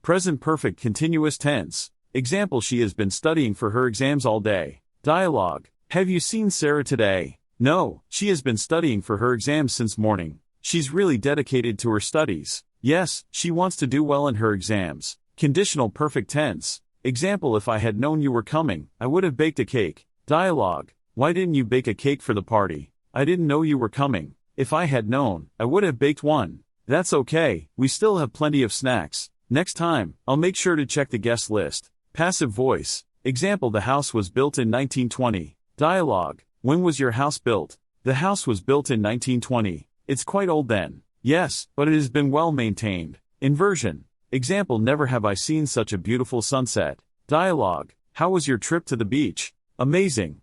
Present perfect continuous tense. Example, she has been studying for her exams all day. Dialogue. Have you seen Sarah today? No, she has been studying for her exams since morning. She's really dedicated to her studies. Yes, she wants to do well in her exams. Conditional perfect tense. Example, if I had known you were coming, I would have baked a cake. Dialogue. Why didn't you bake a cake for the party? I didn't know you were coming. If I had known, I would have baked one. That's okay, we still have plenty of snacks. Next time, I'll make sure to check the guest list. Passive voice. Example, the house was built in 1920. Dialogue. When was your house built? The house was built in 1920. It's quite old then. Yes, but it has been well maintained. Inversion. Example, never have I seen such a beautiful sunset. Dialogue. How was your trip to the beach? Amazing.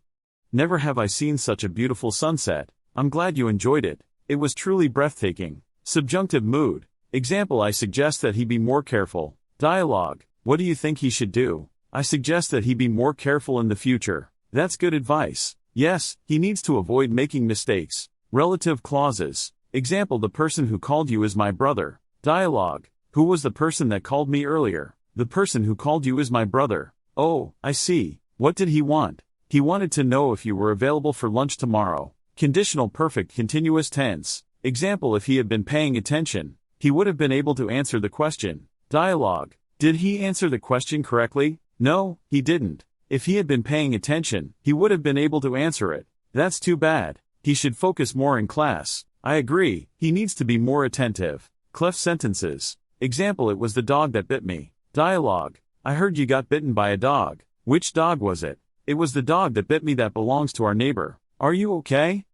Never have I seen such a beautiful sunset. I'm glad you enjoyed it. It was truly breathtaking. Subjunctive mood. Example, I suggest that he be more careful. Dialogue. What do you think he should do? I suggest that he be more careful in the future. That's good advice. Yes, he needs to avoid making mistakes. Relative clauses. Example, the person who called you is my brother. Dialogue. Who was the person that called me earlier? The person who called you is my brother. Oh, I see. What did he want? He wanted to know if you were available for lunch tomorrow. Conditional perfect continuous tense. Example, if he had been paying attention, he would have been able to answer the question. Dialogue. Did he answer the question correctly? No, he didn't. If he had been paying attention, he would have been able to answer it. That's too bad. He should focus more in class. I agree, he needs to be more attentive. Cleft sentences. Example, it was the dog that bit me. Dialogue. I heard you got bitten by a dog. Which dog was it? It was the dog that bit me that belongs to our neighbor. Are you okay?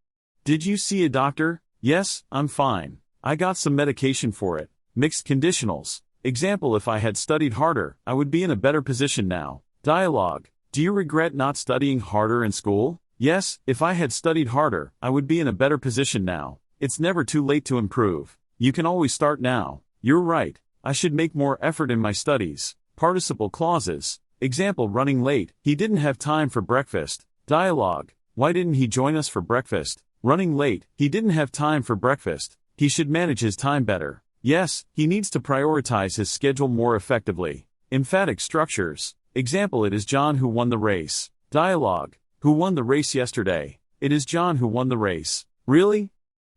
Did you see a doctor? Yes, I'm fine. I got some medication for it. Mixed conditionals. Example, if I had studied harder, I would be in a better position now. Dialogue. Do you regret not studying harder in school? Yes, if I had studied harder, I would be in a better position now. It's never too late to improve. You can always start now. You're right. I should make more effort in my studies. Participle clauses. Example, running late. He didn't have time for breakfast. Dialogue. Why didn't he join us for breakfast? Running late. He didn't have time for breakfast. He should manage his time better. Yes, he needs to prioritize his schedule more effectively. Emphatic structures. Example, it is John who won the race. Dialogue. Who won the race yesterday? It is John who won the race. Really?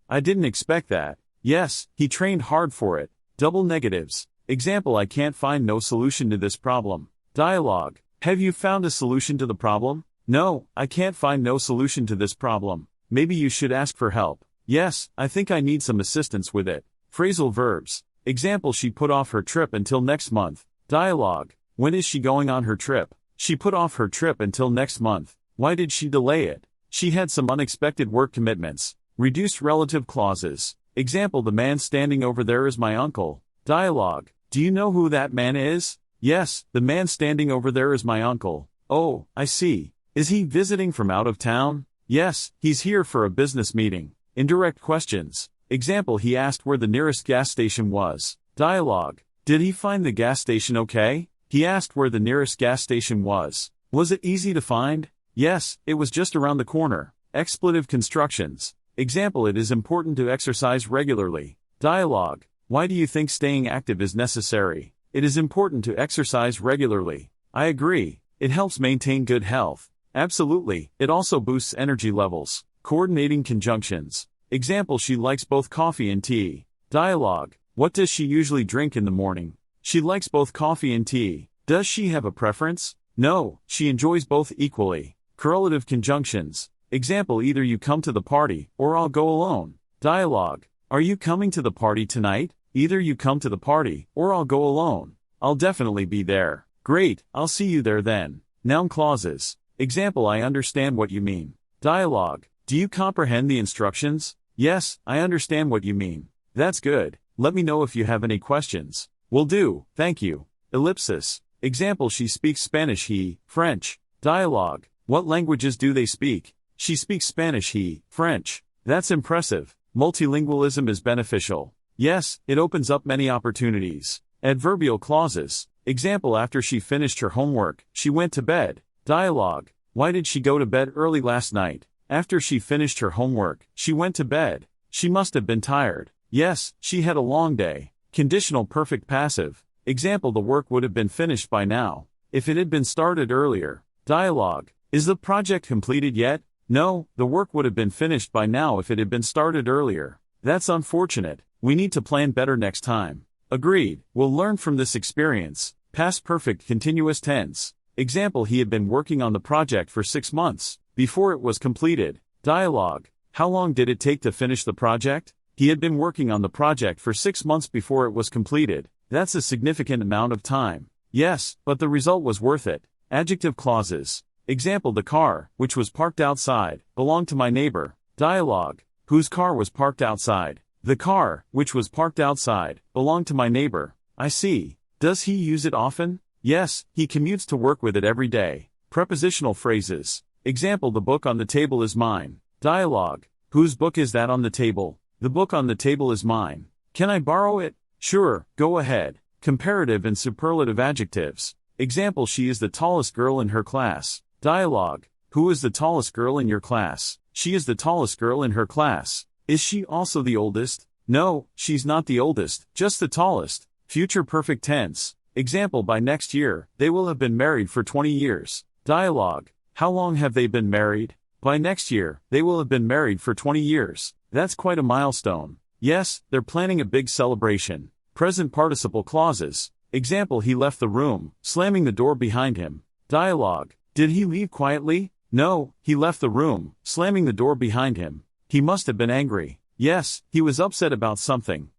I didn't expect that. Yes, he trained hard for it. Double negatives. Example, I can't find no solution to this problem. Dialogue. Have you found a solution to the problem? No, I can't find no solution to this problem. Maybe you should ask for help. Yes, I think I need some assistance with it. Phrasal verbs. Example, she put off her trip until next month. Dialogue. When is she going on her trip? She put off her trip until next month. Why did she delay it? She had some unexpected work commitments. Reduced relative clauses. Example, the man standing over there is my uncle. Dialogue. Do you know who that man is? Yes, the man standing over there is my uncle. Oh, I see. Is he visiting from out of town? Yes, he's here for a business meeting. Indirect questions. Example, he asked where the nearest gas station was. Dialogue. Did he find the gas station okay? He asked where the nearest gas station was. Was it easy to find? Yes, it was just around the corner. Expletive constructions. Example, it is important to exercise regularly. Dialogue. Why do you think staying active is necessary? It is important to exercise regularly. I agree. It helps maintain good health. Absolutely. It also boosts energy levels. Coordinating conjunctions. Example, she likes both coffee and tea. Dialogue. What does she usually drink in the morning? She likes both coffee and tea. Does she have a preference? No, she enjoys both equally. Correlative conjunctions. Example, either you come to the party, or I'll go alone. Dialogue. Are you coming to the party tonight? Either you come to the party, or I'll go alone. I'll definitely be there. Great, I'll see you there then. Noun clauses. Example, I understand what you mean. Dialogue. Do you comprehend the instructions? Yes, I understand what you mean. That's good. Let me know if you have any questions. Will do, thank you. Ellipsis. Example, she speaks Spanish, he, French. Dialogue. What languages do they speak? She speaks Spanish, he, French. That's impressive. Multilingualism is beneficial. Yes, it opens up many opportunities. Adverbial clauses. Example, after she finished her homework, she went to bed. Dialogue. Why did she go to bed early last night? After she finished her homework, she went to bed. She must have been tired. Yes, she had a long day. Conditional perfect passive. Example, the work would have been finished by now if it had been started earlier. Dialogue. Is the project completed yet? No, the work would have been finished by now if it had been started earlier. That's unfortunate. We need to plan better next time. Agreed. We'll learn from this experience. Past perfect continuous tense. Example, he had been working on the project for 6 months before it was completed. Dialogue. How long did it take to finish the project? He had been working on the project for 6 months before it was completed. That's a significant amount of time. Yes, but the result was worth it. Adjective clauses. Example, the car, which was parked outside, belonged to my neighbor. Dialogue. Whose car was parked outside? The car, which was parked outside, belonged to my neighbor. I see. Does he use it often? Yes, he commutes to work with it every day. Prepositional phrases. Example, the book on the table is mine. Dialogue. Whose book is that on the table? The book on the table is mine. Can I borrow it? Sure, go ahead. Comparative and superlative adjectives. Example, she is the tallest girl in her class. Dialogue. Who is the tallest girl in your class? She is the tallest girl in her class. Is she also the oldest? No, she's not the oldest, just the tallest. Future perfect tense. Example, by next year, they will have been married for 20 years. Dialogue. How long have they been married? By next year, they will have been married for 20 years. That's quite a milestone. Yes, they're planning a big celebration. Present participle clauses. Example, he left the room, slamming the door behind him. Dialogue. Did he leave quietly? No, he left the room, slamming the door behind him. He must have been angry. Yes, he was upset about something.